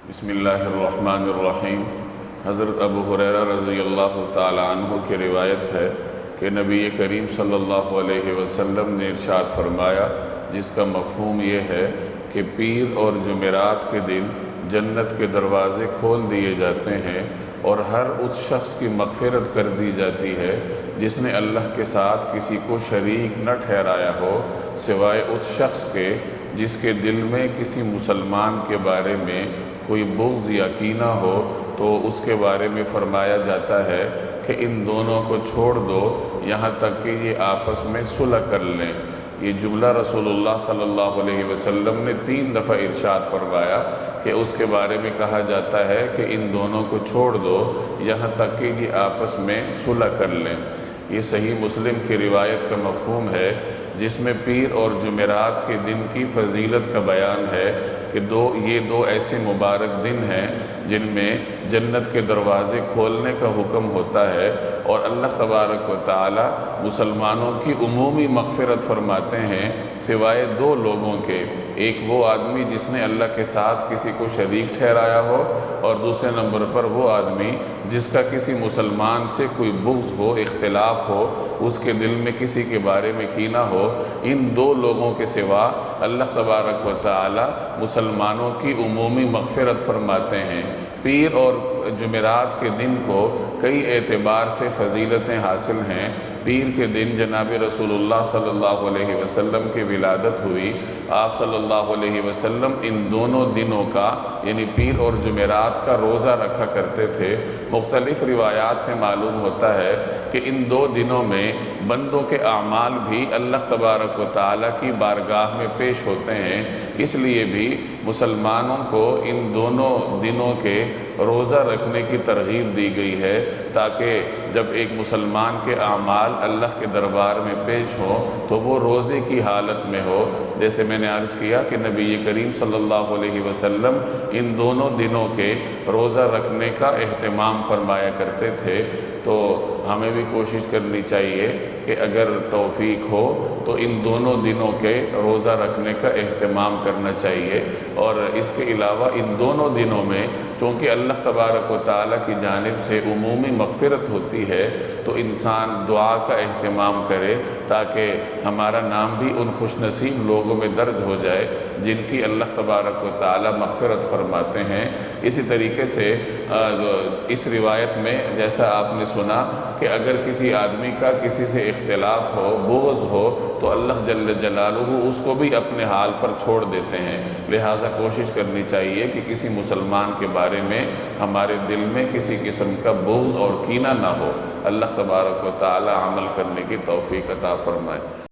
بسم اللہ الرحمن الرحیم۔ حضرت ابو ہریرہ رضی اللہ تعالی عنہ کی روایت ہے کہ نبی کریم صلی اللہ علیہ وسلم نے ارشاد فرمایا، جس کا مفہوم یہ ہے کہ پیر اور جمعرات کے دن جنت کے دروازے کھول دیے جاتے ہیں اور ہر اس شخص کی مغفرت کر دی جاتی ہے جس نے اللہ کے ساتھ کسی کو شریک نہ ٹھہرایا ہو، سوائے اس شخص کے جس کے دل میں کسی مسلمان کے بارے میں کوئی بغض یا کینہ ہو، تو اس کے بارے میں فرمایا جاتا ہے کہ ان دونوں کو چھوڑ دو یہاں تک کہ یہ آپس میں صلح کر لیں۔ یہ جملہ رسول اللہ صلی اللہ علیہ وسلم نے 3 دفعہ ارشاد فرمایا کہ اس کے بارے میں کہا جاتا ہے کہ ان دونوں کو چھوڑ دو یہاں تک کہ یہ آپس میں صلح کر لیں۔ یہ صحیح مسلم کی روایت کا مفہوم ہے، جس میں پیر اور جمعرات کے دن کی فضیلت کا بیان ہے کہ یہ دو ایسے مبارک دن ہیں جن میں جنت کے دروازے کھولنے کا حکم ہوتا ہے اور اللہ تبارک و تعالی مسلمانوں کی عمومی مغفرت فرماتے ہیں، سوائے 2 لوگوں کے۔ ایک وہ آدمی جس نے اللہ کے ساتھ کسی کو شریک ٹھہرایا ہو، اور دوسرے نمبر پر وہ آدمی جس کا کسی مسلمان سے کوئی بغض ہو، اختلاف ہو، اس کے دل میں کسی کے بارے میں کینہ ہو۔ ان 2 لوگوں کے سوا اللہ تبارک و تعالی مسلمانوں کی عمومی مغفرت فرماتے ہیں۔ پیر اور جمعرات کے دن کو کئی اعتبار سے فضیلتیں حاصل ہیں۔ پیر کے دن جناب رسول اللہ صلی اللہ علیہ وسلم کی ولادت ہوئی۔ آپ صلی اللہ علیہ وسلم ان دونوں دنوں کا یعنی پیر اور جمعرات کا روزہ رکھا کرتے تھے۔ مختلف روایات سے معلوم ہوتا ہے کہ ان 2 دنوں میں بندوں کے اعمال بھی اللہ تبارک و تعالیٰ کی بارگاہ میں پیش ہوتے ہیں، اس لیے بھی مسلمانوں کو ان دونوں دنوں کے روزہ رکھنے کی ترغیب دی گئی ہے، تاکہ جب ایک مسلمان کے اعمال اللہ کے دربار میں پیش ہوں تو وہ روزے کی حالت میں ہو۔ جیسے میں نے عرض کیا کہ نبی کریم صلی اللہ علیہ وسلم ان دونوں دنوں کے روزہ رکھنے کا اہتمام فرمایا کرتے تھے، تو ہمیں بھی کوشش کرنی چاہیے کہ اگر توفیق ہو تو ان دونوں دنوں کے روزہ رکھنے کا اہتمام کرنا چاہیے۔ اور اس کے علاوہ ان دونوں دنوں میں چونکہ اللہ تبارک و تعالیٰ کی جانب سے عمومی مغفرت ہوتی ہے، تو انسان دعا کا اہتمام کرے تاکہ ہمارا نام بھی ان خوش نصیب لوگوں میں درج ہو جائے جن کی اللہ تبارک و تعالیٰ مغفرت فرماتے ہیں۔ اسی طریقے سے اس روایت میں جیسا آپ نے سنا کہ اگر کسی آدمی کا کسی سے اختلاف ہو، بغض ہو، تو اللہ جل جلالہ اس کو بھی اپنے حال پر چھوڑ دیتے ہیں۔ لہٰذا کوشش کرنی چاہیے کہ کسی مسلمان کے بارے میں ہمارے دل میں کسی قسم کا بغض اور کینہ نہ ہو۔ اللہ تبارک و تعالی عمل کرنے کی توفیق عطا فرمائے۔